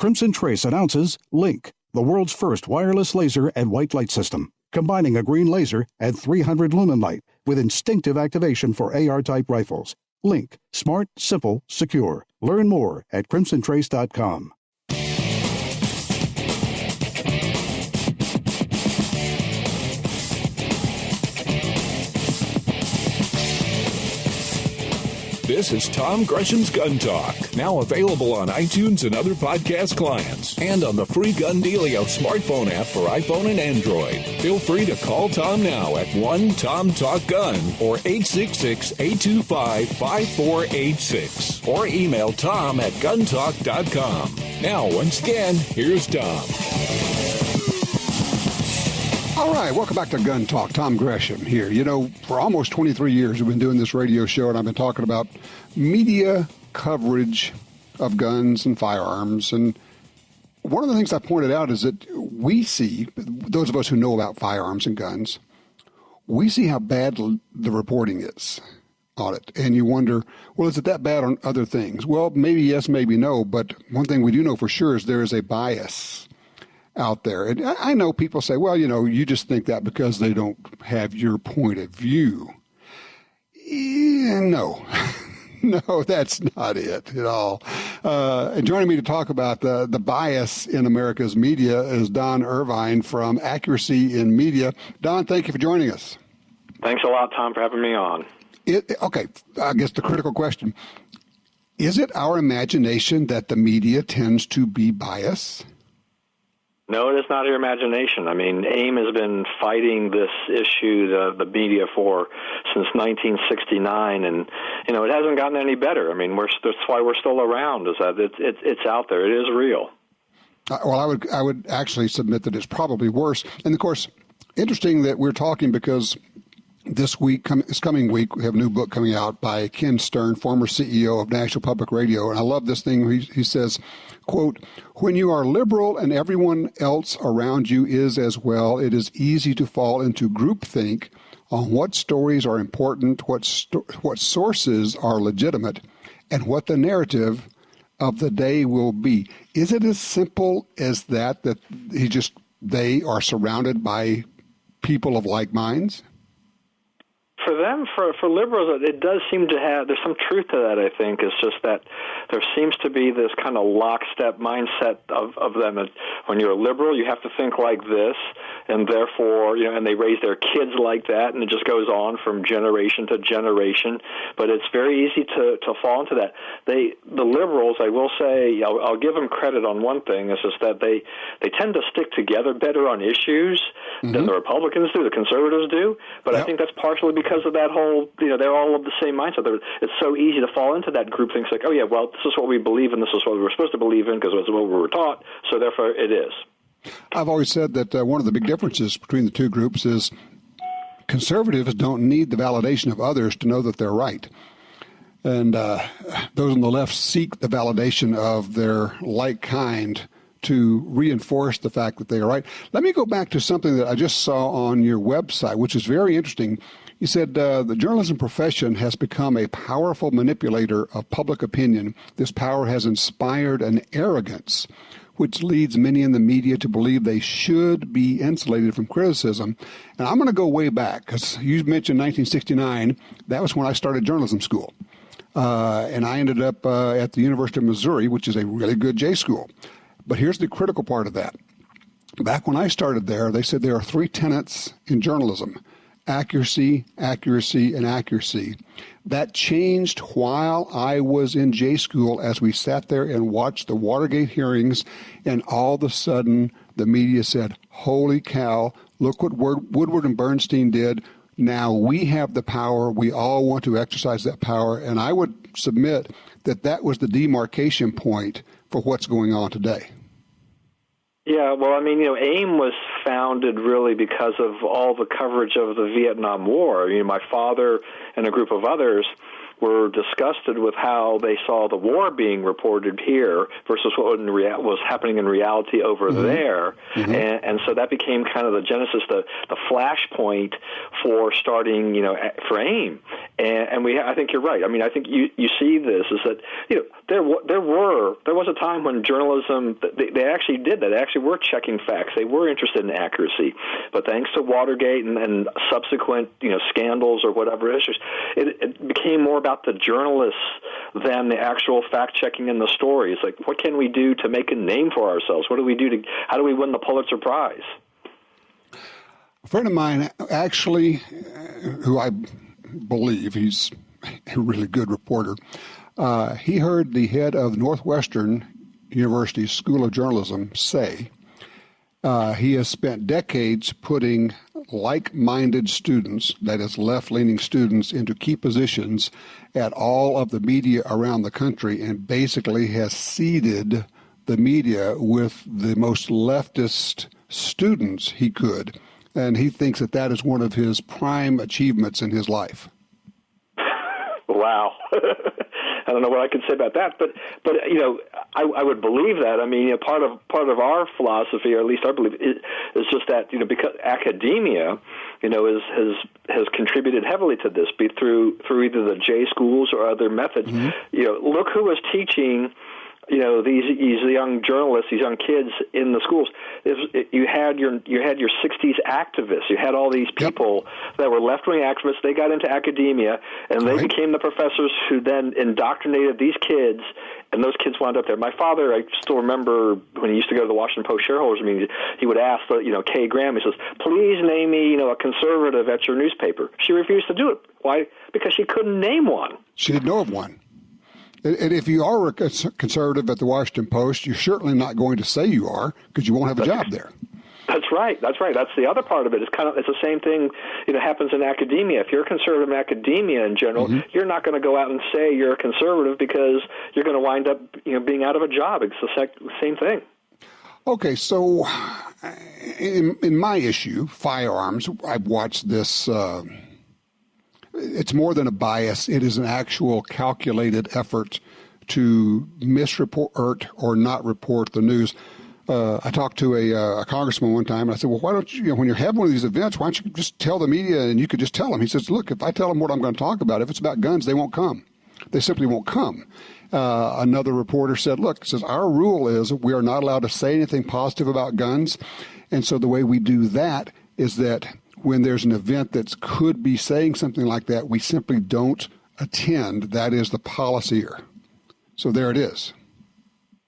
Crimson Trace announces Link, the world's first wireless laser and white light system, combining a green laser and 300 lumen light with instinctive activation for AR-type rifles. Link, smart, simple, secure. Learn more at crimsontrace.com. This is Tom Gresham's Gun Talk, now available on iTunes and other podcast clients, and on the free Gun Dealio smartphone app for iPhone and Android. Feel free to call Tom now at 1-TOM-TALK-GUN or 866-825-5486, or email Tom at guntalk.com. Now, once again, here's Tom. All right, welcome back to Gun Talk. Tom Gresham here. You know, for almost 23 years, we've been doing this radio show, and I've been talking about media coverage of guns and firearms. And one of the things I pointed out is that we see, those of us who know about firearms and guns, we see how bad the reporting is on it. And you wonder, well, is it that bad on other things? Well, maybe yes, maybe no. But one thing we do know for sure is there is a bias out there. And I know people say, well, you know, you just think that because they don't have your point of view. No, no, that's not it at all. And joining me to talk about the bias in America's media is Don Irvine from Accuracy in Media. Don, thank you for joining us. Thanks a lot, Tom, for having me on. Okay, I guess the critical question, is it our imagination that the media tends to be biased? No, it is not your imagination. I mean, AIM has been fighting this issue, the media, since 1969, and you know it hasn't gotten any better. I mean, that's why we're still around. Is that it's out there? It is real. Well, I would actually submit that it's probably worse. And of course, interesting that we're talking because this coming week, we have a new book coming out by Ken Stern, former CEO of National Public Radio. And I love this thing. He says, quote, "When you are liberal and everyone else around you is as well, it is easy to fall into groupthink on what stories are important, what sources are legitimate, and what the narrative of the day will be." Is it as simple as that they are surrounded by people of like minds? For them, for liberals, it does seem to have, there's some truth to that, I think. It's just that there seems to be this kind of lockstep mindset of them. When you're a liberal, you have to think like this, and therefore, you know, and they raise their kids like that, and it just goes on from generation to generation. But it's very easy to fall into that. The liberals, I will say, I'll give them credit on one thing, is just that they tend to stick together better on issues than the Republicans do, the conservatives do. But I think that's partially because of that whole, you know, they're all of the same mindset. It's so easy to fall into that group thing. It's like, oh, yeah, well, this is what we believe in, this is what we were supposed to believe in because it's what we were taught, so therefore it is. I've always said that one of the big differences between the two groups is conservatives don't need the validation of others to know that they're right. And those on the left seek the validation of their like kind to reinforce the fact that they are right. Let me go back to something that I just saw on your website, which is very interesting. You said the journalism profession has become a powerful manipulator of public opinion. This power has inspired an arrogance, which leads many in the media to believe they should be insulated from criticism. And I'm going to go way back, because you mentioned 1969. That was when I started journalism school. And I ended up at the University of Missouri, which is a really good J school. But here's the critical part of that. Back when I started there, they said there are three tenets in journalism: accuracy, accuracy, and accuracy. That changed while I was in J school as we sat there and watched the Watergate hearings, and all of a sudden the media said, holy cow, look what Woodward and Bernstein did. Now we have the power. We all want to exercise that power. And I would submit that that was the demarcation point for what's going on today. Yeah, well, I mean, you know, AIM was founded really because of all the coverage of the Vietnam War. You know, my father and a group of others were disgusted with how they saw the war being reported here versus what was happening in reality over there. And so that became kind of the genesis, the flashpoint for starting, you know, for AIM. And I think you're right. I mean, I think you see this is that there was a time when journalism they actually did that. They actually were checking facts. They were interested in accuracy, but thanks to Watergate and subsequent scandals or whatever issues, it became more about the journalists than the actual fact checking in the stories. Like, what can we do to make a name for ourselves? What do we do how do we win the Pulitzer Prize? A friend of mine, actually, who I believe he's a really good reporter, he heard the head of Northwestern University's School of Journalism say he has spent decades putting like-minded students, that is left-leaning students, into key positions at all of the media around the country, and basically has seeded the media with the most leftist students he could. And he thinks that is one of his prime achievements in his life. Wow. I don't know what I could say about that, but I would believe that. I mean, part of our philosophy, or at least our belief, is just that because academia, has contributed heavily to this, be through either the J schools or other methods. Mm-hmm. Look who was teaching. These young journalists, these young kids in the schools. You had your 60s activists. You had all these people that were left-wing activists. They got into academia, and they became the professors who then indoctrinated these kids, and those kids wound up there. My father, I still remember when he used to go to the Washington Post shareholders meeting, he would ask, Kay Graham, he says, please name me, a conservative at your newspaper. She refused to do it. Why? Because she couldn't name one. She didn't know of one. And if you are a conservative at the Washington Post, you're certainly not going to say you are, because you won't have a job there. That's right. That's the other part of it. It's the same thing. Happens in academia. If you're a conservative in academia in general, mm-hmm. you're not going to go out and say you're a conservative because you're going to wind up being out of a job. It's the same thing. Okay, so in my issue, firearms, I've watched this. It's more than a bias. It is an actual calculated effort to misreport or not report the news. I talked to a congressman one time, and I said, well, why don't you, when you're having one of these events, why don't you just tell the media, and you could just tell them. He says, look, if I tell them what I'm going to talk about, if it's about guns, they won't come. They simply won't come. Another reporter said, look, says our rule is we are not allowed to say anything positive about guns, and so the way we do that is that when there's an event that could be saying something like that, we simply don't attend. That is the policy here. So there it is.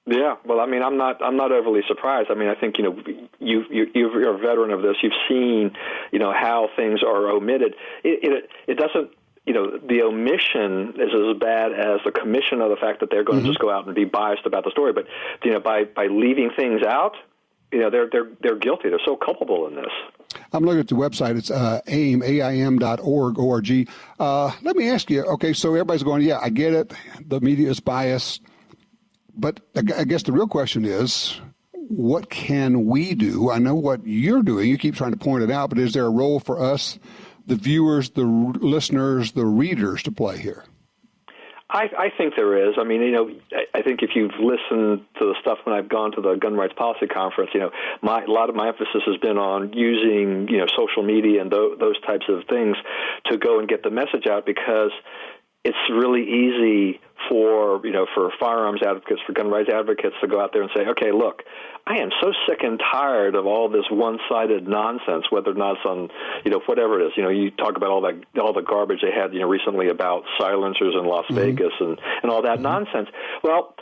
Yeah, well, I mean, I'm not overly surprised. I mean, I think you're a veteran of this. You've seen how things are omitted. It doesn't. The omission is as bad as the commission of the fact that they're going mm-hmm. to just go out and be biased about the story. But by leaving things out, they're guilty. They're so culpable in this. I'm looking at the website. It's aim.org. Let me ask you, okay, so everybody's going, yeah, I get it. The media is biased. But I guess the real question is, what can we do? I know what you're doing. You keep trying to point it out, but is there a role for us, the viewers, the listeners, the readers to play here? I think there is. I mean, I think if you've listened to the stuff when I've gone to the Gun Rights Policy Conference, a lot of my emphasis has been on using, social media and those types of things to go and get the message out, because it's really easy for firearms advocates, for gun rights advocates to go out there and say, okay, look, I am so sick and tired of all this one-sided nonsense, whether or not it's on, whatever it is. You talk about all the garbage they had, recently about silencers in Las mm-hmm. Vegas and all that mm-hmm. nonsense. Well,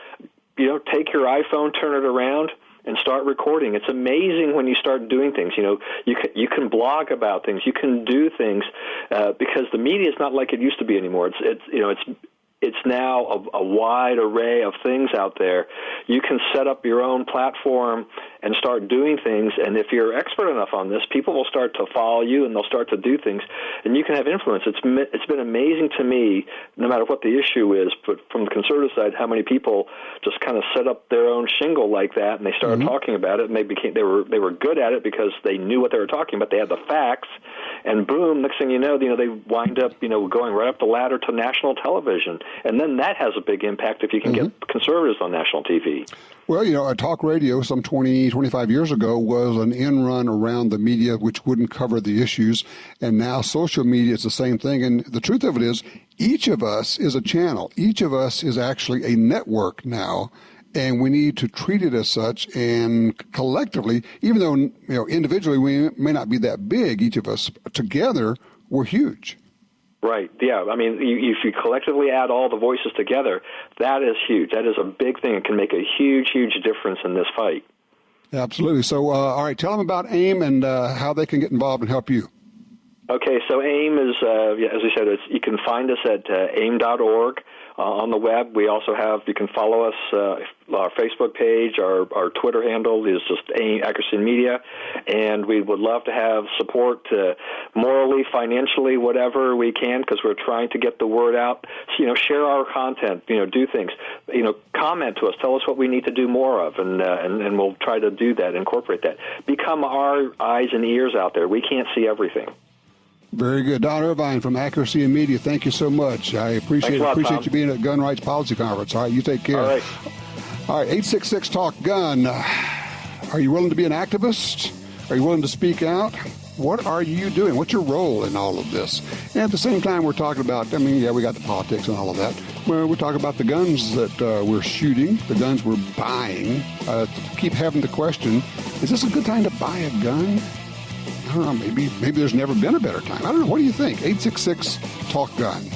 take your iPhone, turn it around, and start recording. It's amazing when you start doing things. You can blog about things. You can do things because the media is not like it used to be anymore. It's now a wide array of things out there. You can set up your own platform and start doing things, and if you're expert enough on this, people will start to follow you, and they'll start to do things, and you can have influence. It's been amazing to me, no matter what the issue is, but from the conservative side, how many people just kind of set up their own shingle like that, and they started mm-hmm. talking about it, and they were good at it because they knew what they were talking about. They had the facts, and boom, next thing you know, they wind up, going right up the ladder to national television. And then that has a big impact if you can get conservatives on national TV. Well, a talk radio some 20, 25 years ago was an end run around the media, which wouldn't cover the issues. And now social media is the same thing. And the truth of it is, each of us is a channel. Each of us is actually a network now. And we need to treat it as such. And collectively, even though, individually we may not be that big, each of us, together, we're huge. Right. Yeah. I mean, if you collectively add all the voices together, that is huge. That is a big thing. It can make a huge, huge difference in this fight. Absolutely. So, all right, tell them about AIM and how they can get involved and help you. Okay. So AIM is, as I said, you can find us at aim.org. On the web, we also you can follow us, our Facebook page, our Twitter handle is just AIM Accuracy Media, and we would love to have support morally, financially, whatever we can, because we're trying to get the word out. So, share our content, do things, comment to us, tell us what we need to do more of, and we'll try to do that, incorporate that. Become our eyes and ears out there. We can't see everything. Very good. Don Irvine from Accuracy and Media, thank you so much. I appreciate you being at Gun Rights Policy Conference. All right, you take care. All right, 866-TALK-GUN. Are you willing to be an activist? Are you willing to speak out? What are you doing? What's your role in all of this? And at the same time, we're talking about, we got the politics and all of that. Well, we're talking about the guns that we're shooting, the guns we're buying. Keep having the question, is this a good time to buy a gun? I don't know, maybe there's never been a better time. I don't know. What do you think? 866-TALK-GUN.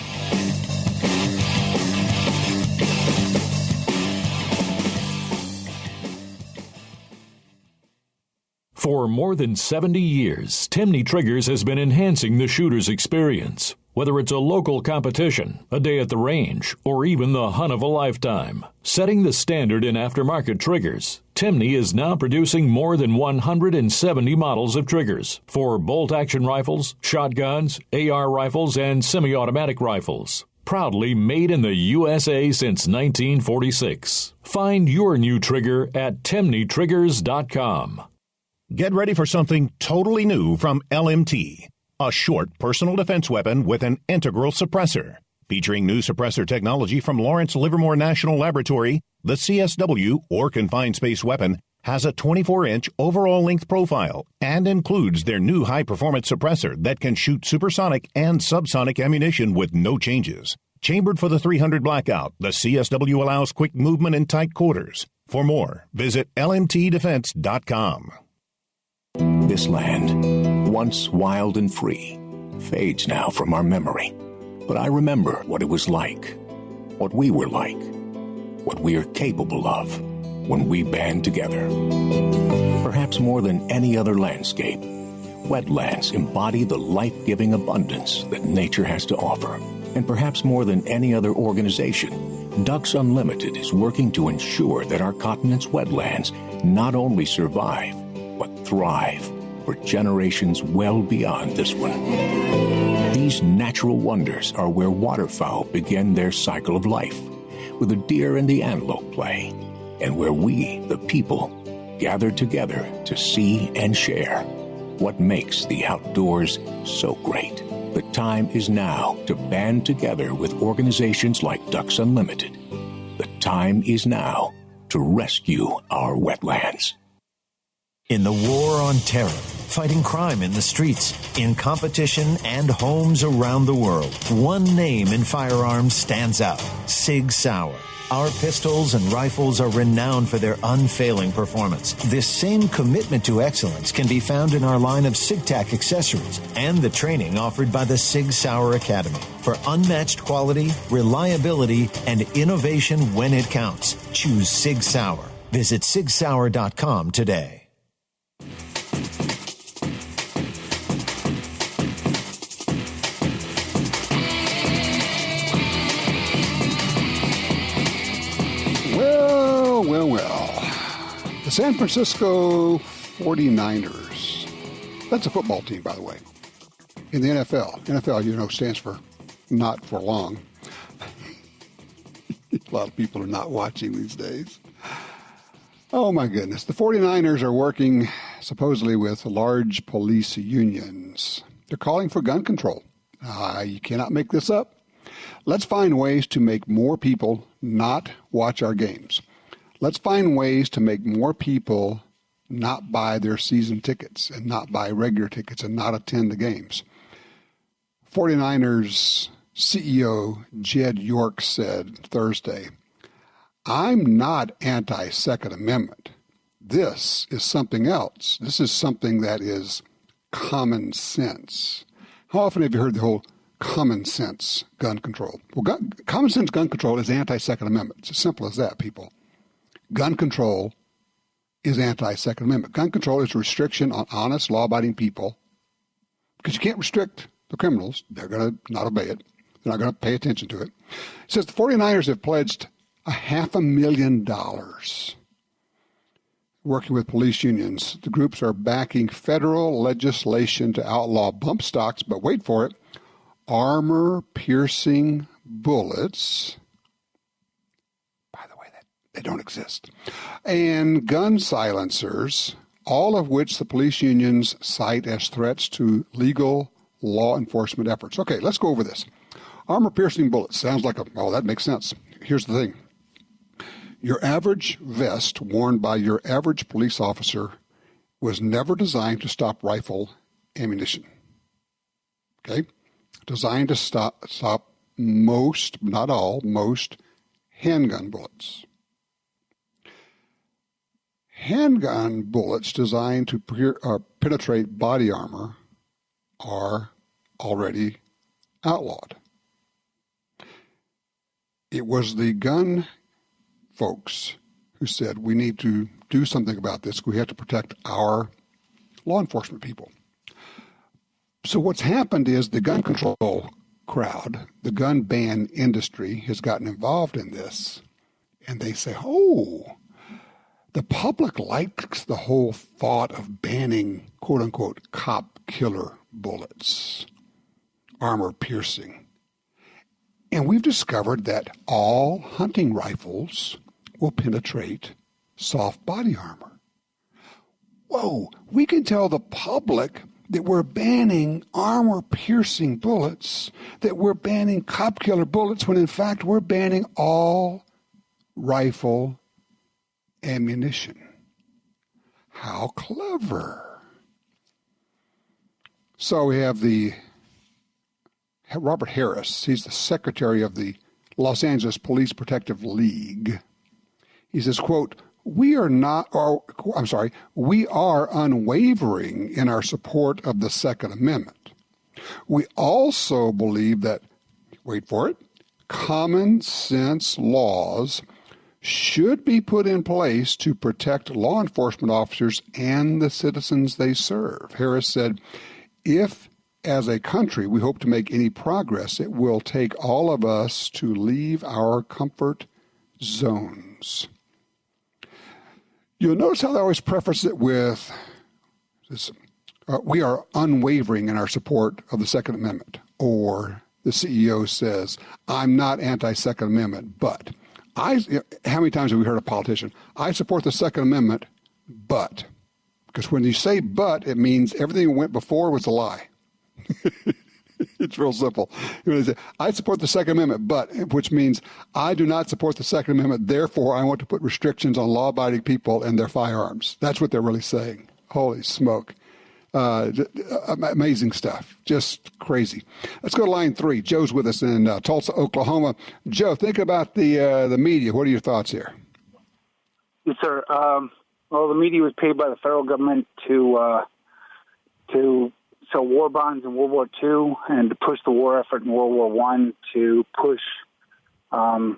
For more than 70 years, Timney Triggers has been enhancing the shooter's experience. Whether it's a local competition, a day at the range, or even the hunt of a lifetime. Setting the standard in aftermarket triggers, Timney is now producing more than 170 models of triggers for bolt-action rifles, shotguns, AR rifles, and semi-automatic rifles. Proudly made in the USA since 1946. Find your new trigger at timneytriggers.com. Get ready for something totally new from LMT. A short personal defense weapon with an integral suppressor. Featuring new suppressor technology from Lawrence Livermore National Laboratory, the CSW, or Confined Space Weapon, has a 24-inch overall length profile and includes their new high-performance suppressor that can shoot supersonic and subsonic ammunition with no changes. Chambered for the 300 blackout, the CSW allows quick movement in tight quarters. For more, visit lmtdefense.com. This land, once wild and free, fades now from our memory. But I remember what it was like, what we were like, what we are capable of when we band together. Perhaps more than any other landscape, wetlands embody the life-giving abundance that nature has to offer. And perhaps more than any other organization, Ducks Unlimited is working to ensure that our continent's wetlands not only survive, but thrive for generations well beyond this one. These natural wonders are where waterfowl begin their cycle of life, where the deer and the antelope play, and where we, the people, gather together to see and share what makes the outdoors so great. The time is now to band together with organizations like Ducks Unlimited. The time is now to rescue our wetlands. In the war on terror, fighting crime in the streets, in competition and homes around the world, one name in firearms stands out: Sig Sauer. Our pistols and rifles are renowned for their unfailing performance. This same commitment to excellence can be found in our line of SigTac accessories and the training offered by the Sig Sauer Academy. For unmatched quality, reliability, and innovation when it counts, choose Sig Sauer. Visit sigsauer.com today. Well. The San Francisco 49ers. That's a football team, by the way. In the NFL. NFL, stands for not for long. A lot of people are not watching these days. Oh, my goodness. The 49ers are working supposedly with large police unions. They're calling for gun control. You cannot make this up. Let's find ways to make more people not watch our games. Let's find ways to make more people not buy their season tickets and not buy regular tickets and not attend the games. 49ers CEO Jed York said Thursday, "I'm not anti-Second Amendment. This is something else. This is something that is common sense." How often have you heard the whole common sense gun control? Well, common sense gun control is anti-Second Amendment. It's as simple as that, people. Gun control is anti-Second Amendment. Gun control is a restriction on honest, law-abiding people, because you can't restrict the criminals. They're going to not obey it. They're not going to pay attention to it. It says the 49ers have pledged $500,000 working with police unions. The groups are backing federal legislation to outlaw bump stocks, but wait for it, armor-piercing bullets. By the way, they don't exist. And gun silencers, all of which the police unions cite as threats to legal law enforcement efforts. Okay, let's go over this. Armor-piercing bullets sounds like that makes sense. Here's the thing. Your average vest worn by your average police officer was never designed to stop rifle ammunition. Okay? Designed to stop most, not all, most handgun bullets. Handgun bullets designed to penetrate body armor are already outlawed. It was the gun folks who said we need to do something about this. We have to protect our law enforcement people. So what's happened is the gun control crowd, the gun ban industry has gotten involved in this, and they say, the public likes the whole thought of banning, quote-unquote, cop killer bullets, armor piercing. And we've discovered that all hunting rifles will penetrate soft body armor. Whoa, we can tell the public that we're banning armor-piercing bullets, that we're banning cop-killer bullets, when in fact we're banning all rifle ammunition. How clever. So we have Robert Harris. He's the secretary of the Los Angeles Police Protective League. He says, quote, we are unwavering in our support of the Second Amendment. We also believe that, wait for it, common sense laws should be put in place to protect law enforcement officers and the citizens they serve. Harris said, if as a country we hope to make any progress, it will take all of us to leave our comfort zones. You'll notice how they always preface it with this, we are unwavering in our support of the Second Amendment. Or the CEO says, I'm not anti-Second Amendment, but. How many times have we heard a politician, I support the Second Amendment, but. Because when you say but, it means everything that went before was a lie. It's real simple. I support the Second Amendment, but, which means I do not support the Second Amendment, therefore I want to put restrictions on law-abiding people and their firearms. That's what they're really saying. Holy smoke. Amazing stuff. Just crazy. Let's go to line 3. Joe's with us in Tulsa, Oklahoma. Joe, think about the media. What are your thoughts here? Yes, sir. Well, the media was paid by the federal government to sell war bonds in World War II and to push the war effort in World War I, to push, I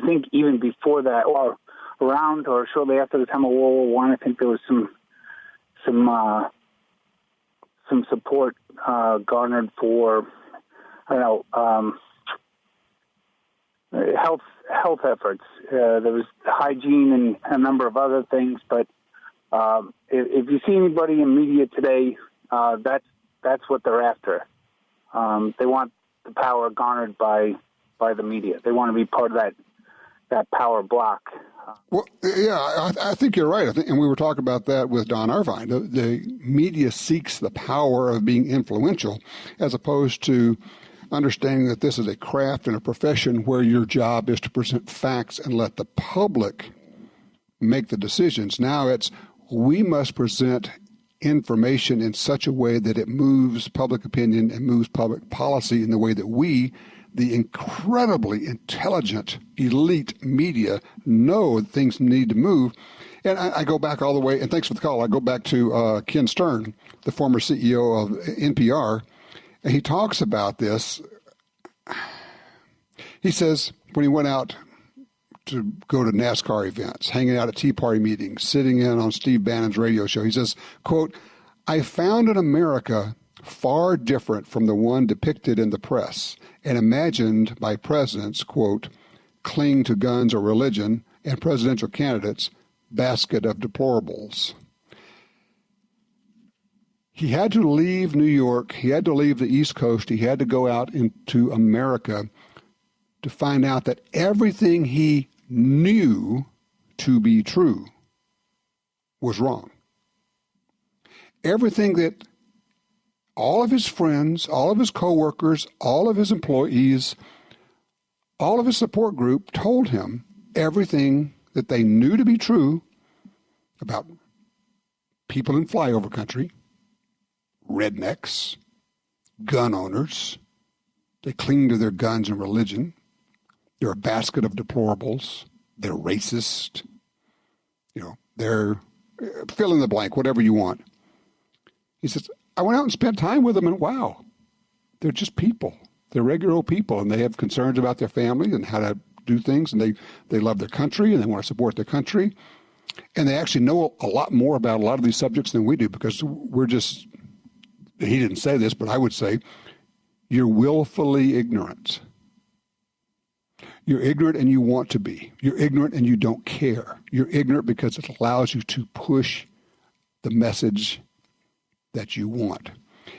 think even before that, or around or shortly after the time of World War I think there was some support garnered for, health efforts. There was hygiene and a number of other things, but if you see anybody in media today, that's what they're after. They want the power garnered by the media. They want to be part of that power block. Well, yeah, I think you're right. And we were talking about that with Don Irvine. The media seeks the power of being influential as opposed to understanding that this is a craft and a profession where your job is to present facts and let the public make the decisions. Now it's we must present information in such a way that it moves public opinion and moves public policy in the way that we, the incredibly intelligent elite media, know things need to move. And I go back all the way, and thanks for the call, I go back to Ken Stern, the former CEO of NPR, and he talks about this. He says when he went out to go to NASCAR events, hanging out at Tea Party meetings, sitting in on Steve Bannon's radio show, he says, quote, "I found an America far different from the one depicted in the press and imagined by presidents, quote, cling to guns or religion, and presidential candidates, basket of deplorables." He had to leave New York. He had to leave the East Coast. He had to go out into America to find out that everything he knew to be true was wrong. Everything that all of his friends, all of his coworkers, all of his employees, all of his support group told him everything that they knew to be true about people in flyover country, rednecks, gun owners. They cling to their guns and religion. They're a basket of deplorables. They're racist. They're fill in the blank, whatever you want. He says, I went out and spent time with them, and wow, they're just people. They're regular old people, and they have concerns about their family and how to do things, and they love their country, and they want to support their country. And they actually know a lot more about a lot of these subjects than we do, because we're just, he didn't say this, but I would say, you're willfully ignorant. You're ignorant and you want to be. You're ignorant and you don't care. You're ignorant because it allows you to push the message that you want.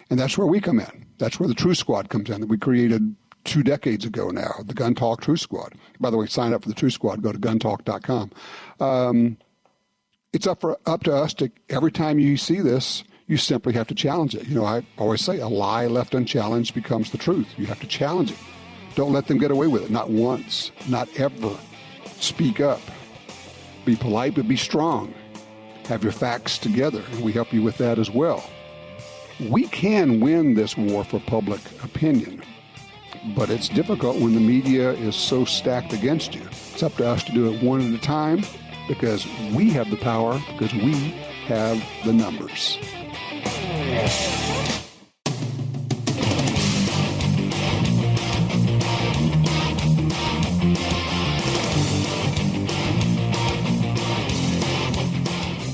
And that's where we come in. That's where the Truth Squad comes in, that we created 2 decades ago now, the Gun Talk Truth Squad. By the way, sign up for the Truth Squad. Go to guntalk.com. It's up to us to, every time you see this, you simply have to challenge it. I always say a lie left unchallenged becomes the truth. You have to challenge it. Don't let them get away with it. Not once, not ever. Speak up. Be polite, but be strong. Have your facts together, and we help you with that as well. We can win this war for public opinion, but it's difficult when the media is so stacked against you. It's up to us to do it one at a time, because we have the power, because we have the numbers.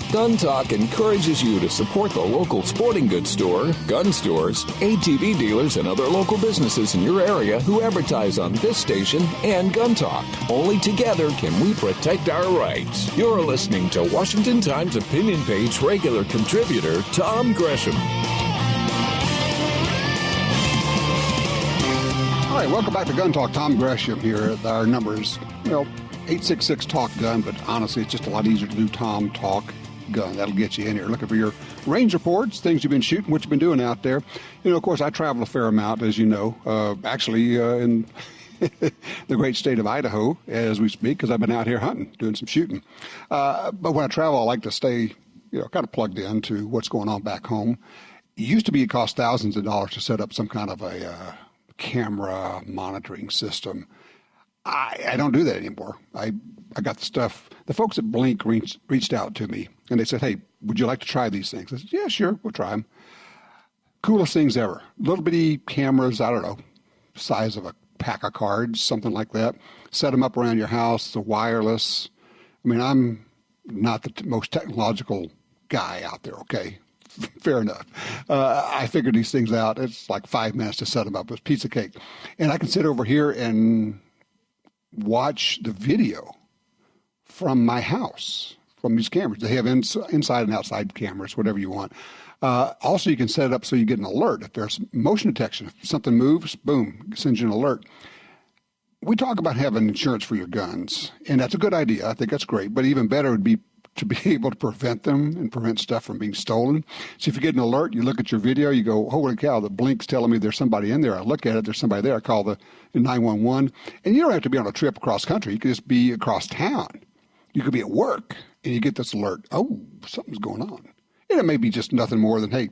Gun Talk encourages you to support the local sporting goods store, gun stores, ATV dealers, and other local businesses in your area who advertise on this station and Gun Talk. Only together can we protect our rights. You're listening to Washington Times opinion page regular contributor Tom Gresham. All right, welcome back to Gun Talk. Tom Gresham here. Our number is, 866-TALK-GUN, but honestly, it's just a lot easier to do Tom Talk Gun. That'll get you in here. Looking for your range reports, things you've been shooting, what you've been doing out there. Of course, I travel a fair amount, as you know, in the great state of Idaho as we speak, because I've been out here hunting, doing some shooting. But when I travel, I like to stay, kind of plugged into what's going on back home. It used to be it cost thousands of dollars to set up some kind of a camera monitoring system. I don't do that anymore. I got the stuff. The folks at Blink reached out to me, and they said, hey, would you like to try these things? I said, yeah, sure, we'll try them. Coolest things ever. Little bitty cameras, I don't know, size of a pack of cards, something like that. Set them up around your house, the wireless. I mean, I'm not the most technological guy out there, okay? Fair enough. I figured these things out. It's like 5 minutes to set them up. It's a piece of cake. And I can sit over here and watch the video from my house, from these cameras. They have inside and outside cameras, whatever you want. Also, you can set it up so you get an alert. If there's motion detection, if something moves, boom, it sends you an alert. we talk about having insurance for your guns, and that's a good idea. I think that's great. But even better would be to be able to prevent them and prevent stuff from being stolen. So if you get an alert, you look at your video, you go, holy cow, the blink's telling me there's somebody in there. I look at it, there's somebody there. I call the 911. And you don't have to be on a trip across country. You can just be across town. You could be at work, and you get this alert. Oh, something's going on. And it may be just nothing more than, hey,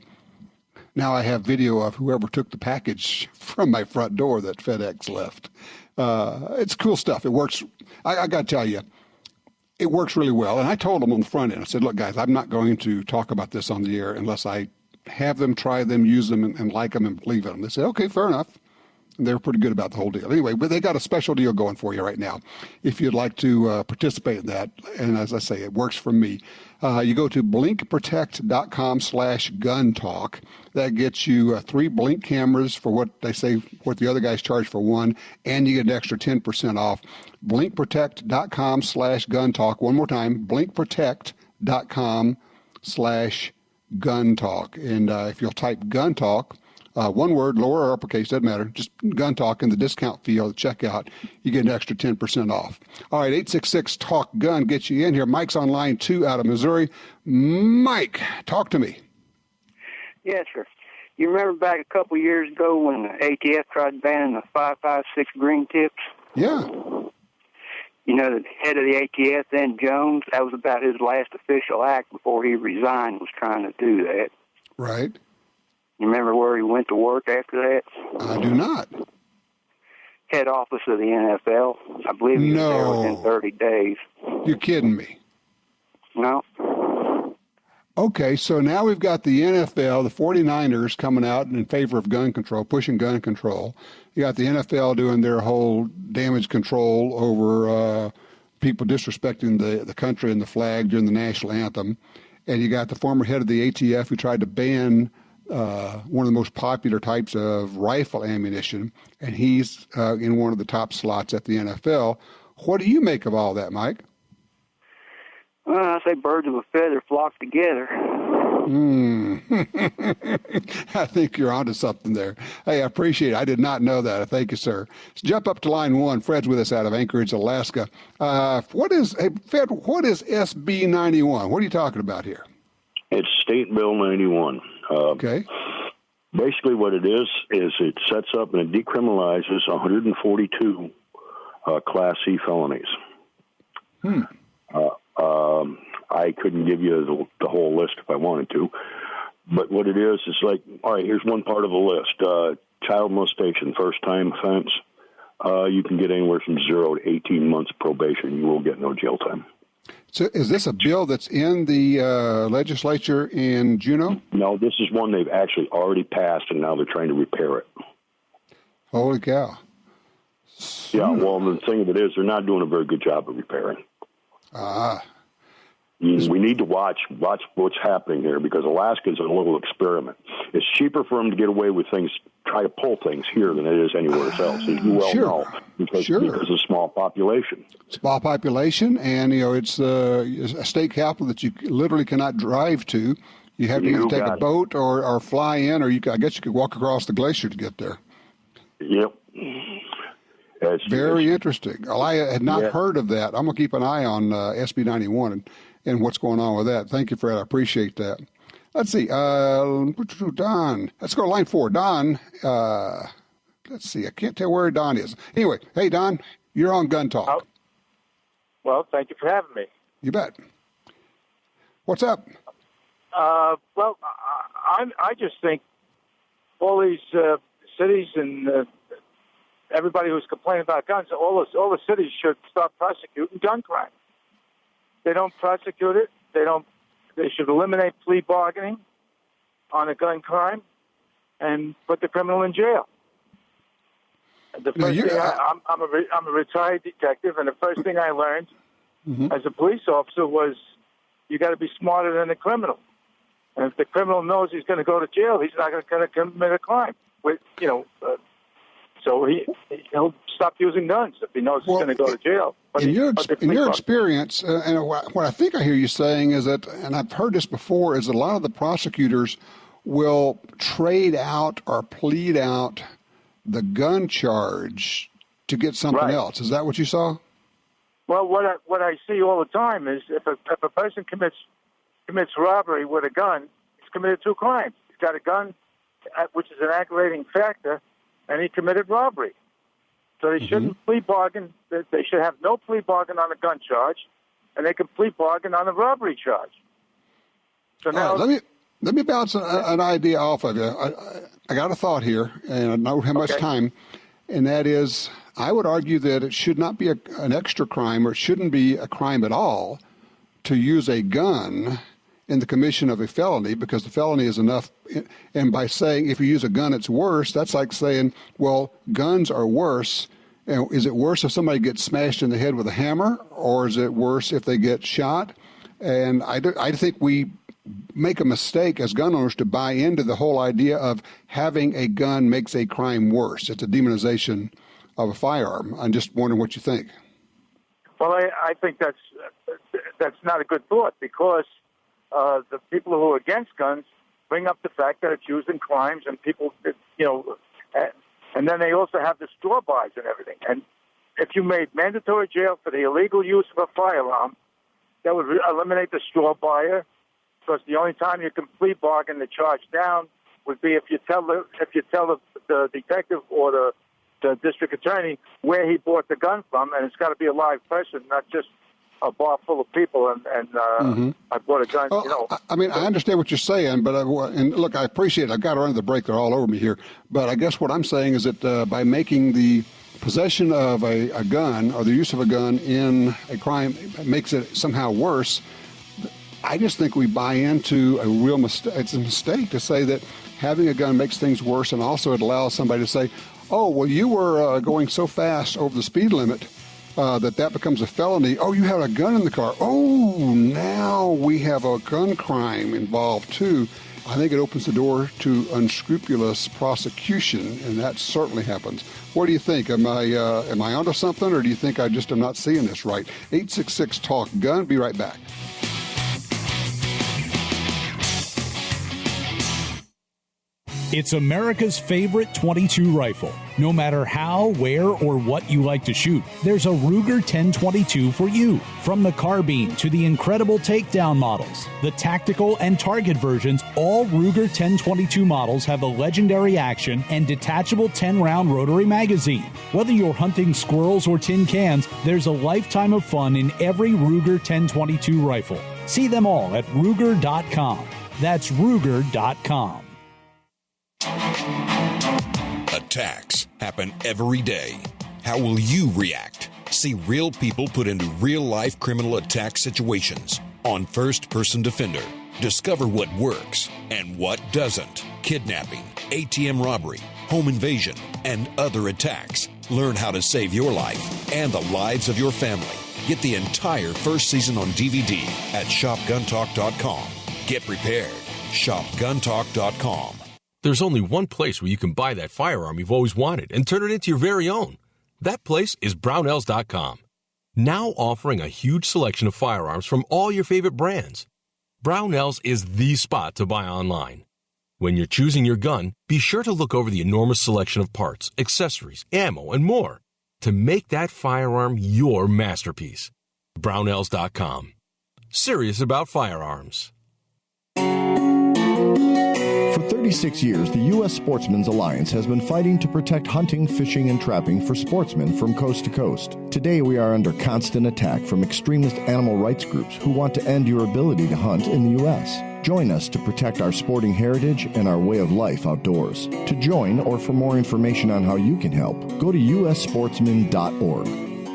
now I have video of whoever took the package from my front door that FedEx left. It's cool stuff. It works. I got to tell you, it works really well. And I told them on the front end, I said, look, guys, I'm not going to talk about this on the air unless I have them, try them, use them, and like them and believe in them. They said, okay, fair enough. And they were pretty good about the whole deal. Anyway, but they got a special deal going for you right now. If you'd like to participate in that, and as I say, it works for me. You go to blinkprotect.com/gun talk. That gets you 3 Blink cameras for what they say, what the other guys charge for 1, and you get an extra 10% off. Blinkprotect.com/gun talk. One more time, blinkprotect.com/gun talk. And if you'll type gun talk, one word, lower or uppercase, doesn't matter. Just gun talk in the discount field, checkout. You get an extra 10% off. All right, 866-TALK-GUN gets you in here. Mike's on line 2 out of Missouri. Mike, talk to me. Yes, sir. You remember back a couple years ago when the ATF tried banning the 5.56 green tips? Yeah. You know, the head of the ATF then, Jones, that was about his last official act before he resigned, was trying to do that. Right. You remember where he went to work after that? I do not. Head office of the NFL. I believe he was there within 30 days. You're kidding me. No. Okay, so now we've got the NFL, the 49ers coming out in favor of gun control, pushing gun control. You got the NFL doing their whole damage control over people disrespecting the country and the flag during the national anthem. And you got the former head of the ATF who tried to ban one of the most popular types of rifle ammunition, and he's in one of the top slots at the NFL. What do you make of all that, Mike? Well, I say birds of a feather flock together. I think you're onto something there. Hey, I appreciate it. I did not know that. Thank you, sir. Let's jump up to line 1. Fred's with us out of Anchorage, Alaska. Fred, what is SB 91? What are you talking about here? It's State Bill 91. Okay. Basically what it is it sets up and it decriminalizes 142 Class C felonies. I couldn't give you the whole list if I wanted to. But what it is like, all right, here's one part of the list. Child molestation, first-time offense. You can get anywhere from 0 to 18 months probation. You will get no jail time. So is this a bill that's in the legislature in Juneau? No, this is one they've actually already passed, and now they're trying to repair it. Holy cow. Yeah, well, the thing of it is they're not doing a very good job of repairing. We need to watch what's happening here, because Alaska's a little experiment. It's cheaper for them to get away with things, try to pull things here than it is anywhere else, as you well know, because of small population. Small population, and it's a state capital that you literally cannot drive to. You have to either take a boat or fly in, or I guess you could walk across the glacier to get there. Yep. Very interesting. Well, I had not heard of that. I'm going to keep an eye on SB 91 and what's going on with that. Thank you, Fred. I appreciate that. Let's see. Don. Let's go to line 4. Don. Let's see. I can't tell where Don is. Anyway, hey, Don, you're on Gun Talk. Well, thank you for having me. You bet. What's up? I just think all these cities and everybody who's complaining about guns, all the cities should start prosecuting gun crime. They don't prosecute it. They should eliminate plea bargaining on a gun crime and put the criminal in jail. The first thing I'm a retired detective, and the first thing I learned as a police officer was you got to be smarter than the criminal. And if the criminal knows he's going to go to jail, he's not going to commit a crime. So he'll stop using guns if he knows he's going to go to jail. In your experience, and what I think I hear you saying is that, and I've heard this before, is that a lot of the prosecutors will trade out or plead out the gun charge to get something else. Is that what you saw? Well, what I see all the time is if a person commits robbery with a gun, he's committed two crimes. He's got a gun, which is an aggravating factor, and he committed robbery. So they shouldn't plea bargain. They should have no plea bargain on a gun charge, and they can plea bargain on a robbery charge. So now, let me bounce an idea off of you. I got a thought here, and I don't have much time, and that is, I would argue that it should not be an extra crime, or it shouldn't be a crime at all, to use a gun in the commission of a felony, because the felony is enough. And by saying if you use a gun, it's worse, that's like saying, well, guns are worse. And is it worse if somebody gets smashed in the head with a hammer, or is it worse if they get shot? And I think we make a mistake as gun owners to buy into the whole idea of having a gun makes a crime worse. It's a demonization of a firearm. I'm just wondering what you think. Well, I think that's not a good thought, because the people who are against guns bring up the fact that it's used in crimes, and people, and then they also have the straw buys and everything. And if you made mandatory jail for the illegal use of a firearm, that would eliminate the straw buyer, because the only time you can plea bargain the charge down would be if you tell the detective or the district attorney where he bought the gun from, and it's got to be a live person, not just a bar full of people, and I bought a gun. Well, I mean, I understand what you're saying, but and look, I appreciate it. I've got to run to the break. They're all over me here. But I guess what I'm saying is that by making the possession of a gun or the use of a gun in a crime makes it somehow worse, I just think we buy into a real mistake. It's a mistake to say that having a gun makes things worse, and also it allows somebody to say, oh, well, you were going so fast over the speed limit that becomes a felony. Oh, you had a gun in the car. Oh, now we have a gun crime involved, too. I think it opens the door to unscrupulous prosecution, and that certainly happens. What do you think? Am I onto something, or do you think I just am not seeing this right? 866-TALK-GUN. Be right back. It's America's favorite .22 rifle. No matter how, where, or what you like to shoot, there's a Ruger 1022 for you. From the carbine to the incredible takedown models, the tactical and target versions, all Ruger 1022 models have a legendary action and detachable 10-round rotary magazine. Whether you're hunting squirrels or tin cans, there's a lifetime of fun in every Ruger 1022 rifle. See them all at Ruger.com. That's Ruger.com. Attacks happen every day. How will you react? See real people put into real-life criminal attack situations on First Person Defender. Discover what works and what doesn't. Kidnapping, ATM robbery, home invasion, and other attacks. Learn how to save your life and the lives of your family. Get the entire first season on DVD at shopguntalk.com. Get prepared. Shopguntalk.com. There's only one place where you can buy that firearm you've always wanted and turn it into your very own. That place is Brownells.com. Now offering a huge selection of firearms from all your favorite brands. Brownells is the spot to buy online. When you're choosing your gun, be sure to look over the enormous selection of parts, accessories, ammo, and more to make that firearm your masterpiece. Brownells.com. Serious about firearms. For 36 years, the U.S. Sportsmen's Alliance has been fighting to protect hunting, fishing, and trapping for sportsmen from coast to coast. Today, we are under constant attack from extremist animal rights groups who want to end your ability to hunt in the U.S. Join us to protect our sporting heritage and our way of life outdoors. To join or for more information on how you can help, go to ussportsman.org.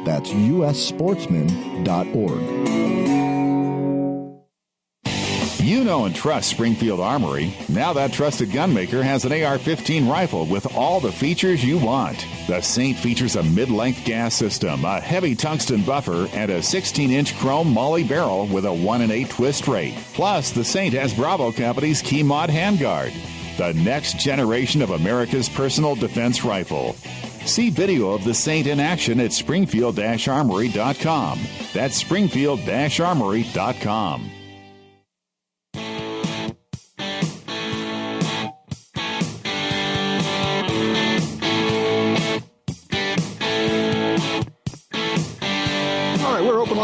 That's ussportsman.org. You know and trust Springfield Armory. Now that trusted gunmaker has an AR-15 rifle with all the features you want. The Saint features a mid-length gas system, a heavy tungsten buffer, and a 16-inch chrome Molly barrel with a 1-in-8 twist rate. Plus, the Saint has Bravo Company's Key Mod handguard, the next generation of America's personal defense rifle. See video of the Saint in action at springfield-armory.com. That's springfield-armory.com.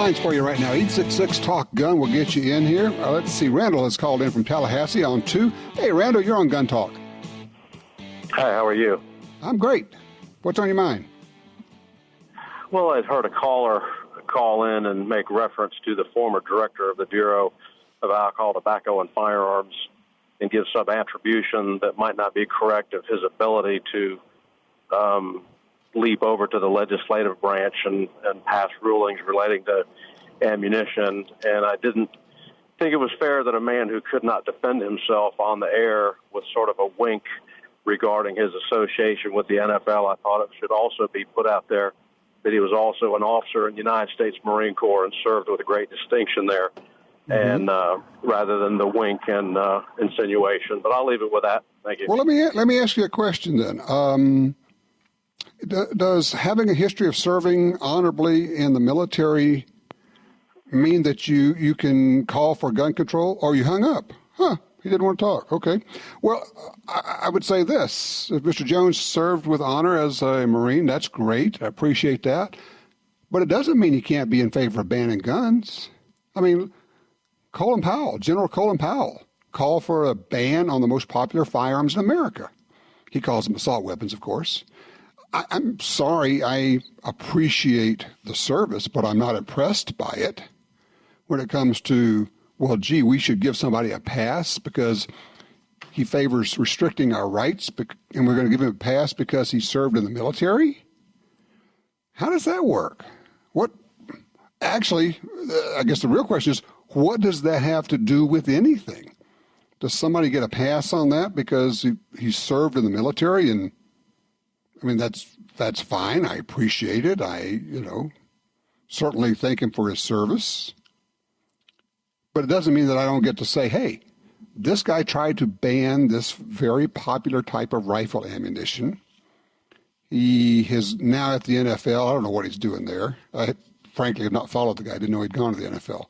lines for you right now. 866-TALK-GUN will get you in here. Let's see. Randall has called in from Tallahassee on 2. Hey, Randall, you're on Gun Talk. Hi, how are you? I'm great. What's on your mind? Well, I'd heard a caller call in and make reference to the former director of the Bureau of Alcohol, Tobacco, and Firearms and give some attribution that might not be correct of his ability to leap over to the legislative branch and pass rulings relating to ammunition. And I didn't think it was fair that a man who could not defend himself on the air with sort of a wink regarding his association with the NFL, I thought it should also be put out there that he was also an officer in the United States Marine Corps and served with a great distinction there. And rather than the wink and insinuation, but I'll leave it with that. Thank you. Well, let me ask you a question then. Does having a history of serving honorably in the military mean that you can call for gun control? Or you hung up? He didn't want to talk. Okay. Well, I would say this. If Mr. Jones served with honor as a Marine, that's great. I appreciate that. But it doesn't mean he can't be in favor of banning guns. I mean, General Colin Powell, called for a ban on the most popular firearms in America. He calls them assault weapons, of course. I'm sorry, I appreciate the service, but I'm not impressed by it when it comes to, well, gee, we should give somebody a pass because he favors restricting our rights, and we're going to give him a pass because he served in the military? How does that work? Actually, I guess the real question is, what does that have to do with anything? Does somebody get a pass on that because he served in the military? And I mean, that's fine. I appreciate it. I certainly thank him for his service. But it doesn't mean that I don't get to say, hey, this guy tried to ban this very popular type of rifle ammunition. He is now at the NFL. I don't know what he's doing there. I frankly have not followed the guy. I didn't know he'd gone to the NFL.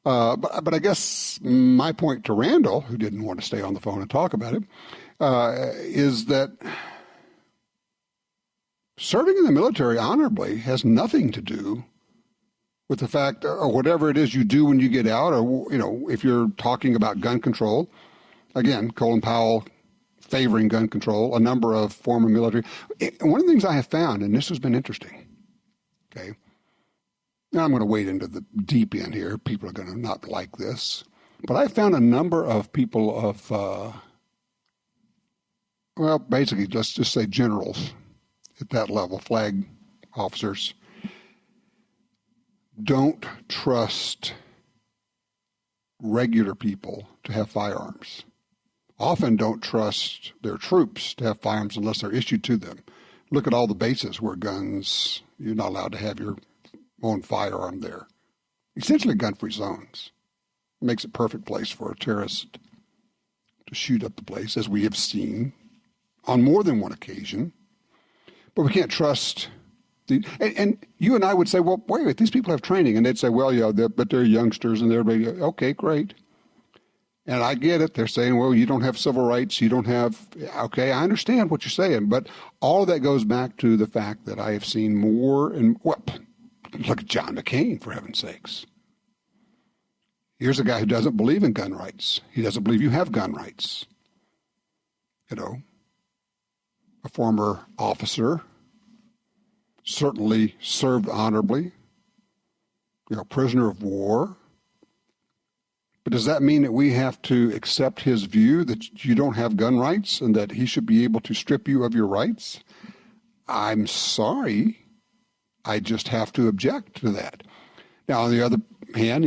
But I guess my point to Randall, who didn't want to stay on the phone and talk about it, is that serving in the military honorably has nothing to do with the fact, or whatever it is you do when you get out, or if you're talking about gun control. Again, Colin Powell favoring gun control, a number of former military. One of the things I have found, and this has been interesting, okay. Now I'm going to wade into the deep end here. People are going to not like this. But I found a number of people of, basically, let's just say generals at that level, flag officers, don't trust regular people to have firearms. Often don't trust their troops to have firearms unless they're issued to them. Look at all the bases where guns, you're not allowed to have your own firearm there. Essentially gun-free zones. It makes a perfect place for a terrorist to shoot up the place, as we have seen on more than one occasion. But we can't trust and you and I would say, well, wait a minute, these people have training. And they'd say, well, yeah, but they're youngsters and they're, okay, great. And I get it. They're saying, well, you don't have civil rights. You don't have, okay, I understand what you're saying. But all of that goes back to the fact that I have seen more and, look at John McCain, for heaven's sakes. Here's a guy who doesn't believe in gun rights. He doesn't believe you have gun rights. A former officer, certainly served honorably, prisoner of war. But does that mean that we have to accept his view that you don't have gun rights and that he should be able to strip you of your rights? I'm sorry. I just have to object to that. Now, on the other hand,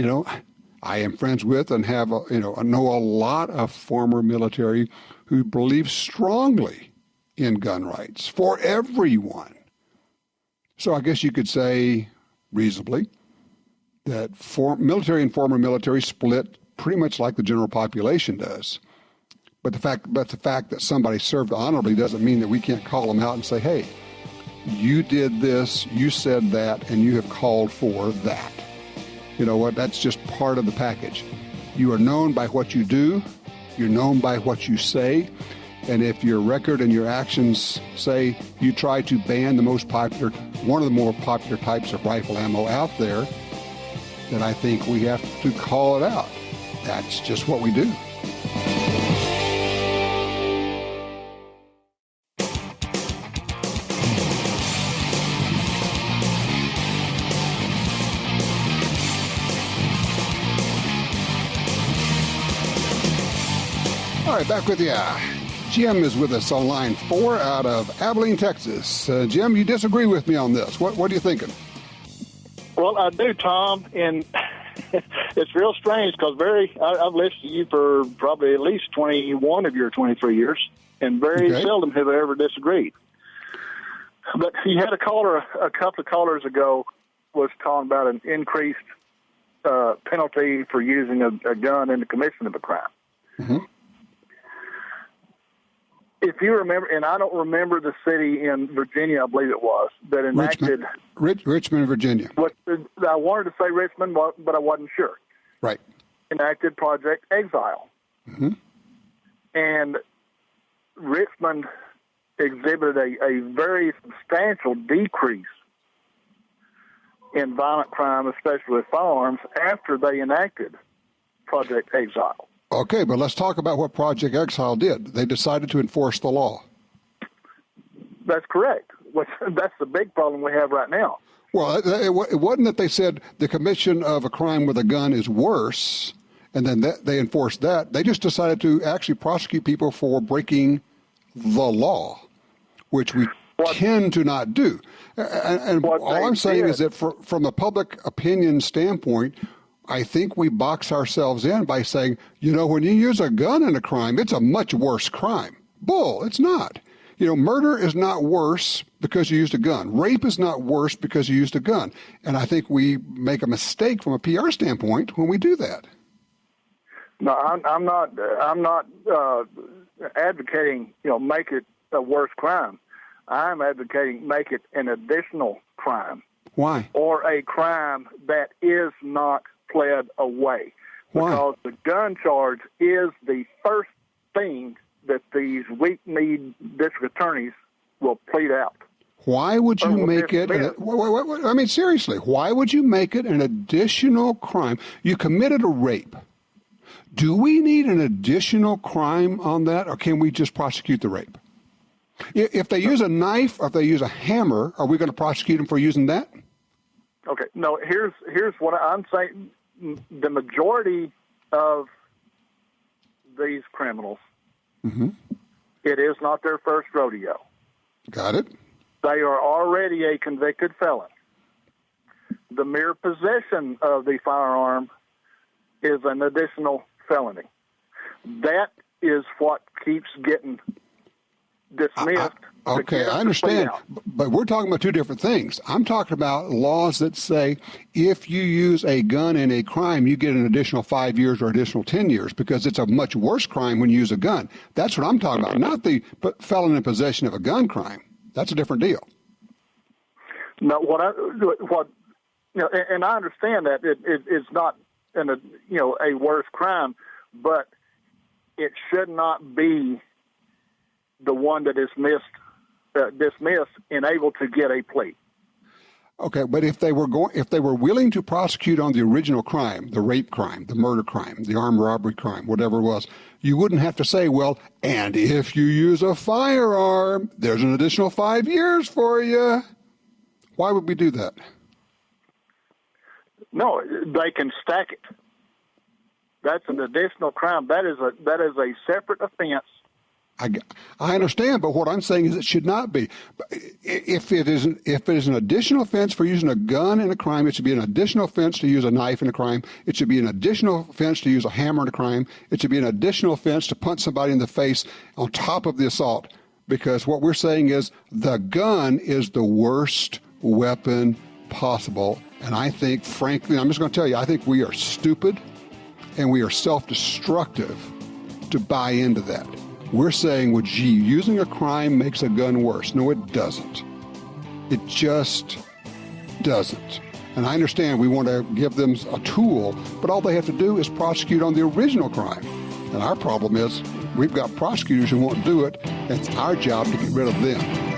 I am friends with and have, know a lot of former military who believe strongly in gun rights for everyone. So I guess you could say reasonably that military and former military split pretty much like the general population does. But the fact that somebody served honorably doesn't mean that we can't call them out and say, hey, you did this, you said that, and you have called for that. You know what? That's just part of the package. You are known by what you do. You're known by what you say. And if your record and your actions say you try to ban one of the more popular types of rifle ammo out there, then I think we have to call it out. That's just what we do. All right, back with you. Jim is with us on line 4 out of Abilene, Texas. Jim, you disagree with me on this. What are you thinking? Well, I do, Tom, and it's real strange because I've listened to you for probably at least 21 of your 23 years, and very seldom have I ever disagreed. But you had a couple of callers ago, was talking about an increased penalty for using a gun in the commission of a crime. Mm-hmm. If you remember, and I don't remember the city in Virginia, I believe it was, that enacted... Richmond, Virginia. I wanted to say Richmond, but I wasn't sure. Right. Enacted Project Exile. Mm-hmm. And Richmond exhibited a very substantial decrease in violent crime, especially with firearms, after they enacted Project Exile. Okay, but let's talk about what Project Exile did. They decided to enforce the law. That's correct. That's the big problem we have right now. Well, it wasn't that they said the commission of a crime with a gun is worse, and then they enforced that. They just decided to actually prosecute people for breaking the law, which we tend to not do. And all I'm saying is that from a public opinion standpoint, I think we box ourselves in by saying, when you use a gun in a crime, it's a much worse crime. Bull, it's not. Murder is not worse because you used a gun. Rape is not worse because you used a gun. And I think we make a mistake from a PR standpoint when we do that. No, I'm not advocating, make it a worse crime. I'm advocating make it an additional crime. Why? Or a crime that is not pled away. Why? Because the gun charge is the first thing that these weak-kneed district attorneys will plead out. Why would you make it? I mean, seriously, why would you make it an additional crime? You committed a rape. Do we need an additional crime on that, or can we just prosecute the rape? If they use a knife or if they use a hammer, are we going to prosecute them for using that? Okay. No, here's what I'm saying. The majority of these criminals, mm-hmm. It is not their first rodeo. Got it. They are already a convicted felon. The mere possession of the firearm is an additional felony. That is what keeps getting dismissed. Okay, I understand, but we're talking about two different things. I'm talking about laws that say if you use a gun in a crime, you get an additional 5 years or additional 10 years because it's a much worse crime when you use a gun. That's what I'm talking about, not the felon in possession of a gun crime. That's a different deal. No, and I understand that it's not a worse crime, but it should not be the one that is dismissed and able to get a plea. Okay, but if they were willing to prosecute on the original crime, the rape crime, the murder crime, the armed robbery crime, whatever it was, you wouldn't have to say, well, and if you use a firearm, there's an additional 5 years for you. Why would we do that? No, they can stack it. That's an additional crime. That is a separate offense. I understand, but what I'm saying is it should not be. If it is an additional offense for using a gun in a crime, it should be an additional offense to use a knife in a crime. It should be an additional offense to use a hammer in a crime. It should be an additional offense to punch somebody in the face on top of the assault. Because what we're saying is the gun is the worst weapon possible. And I think, frankly, I'm just going to tell you, I think we are stupid and we are self-destructive to buy into that. We're saying, well, gee, using a crime makes a gun worse. No, it doesn't. It just doesn't. And I understand we want to give them a tool, but all they have to do is prosecute on the original crime. And our problem is we've got prosecutors who won't do it. It's our job to get rid of them.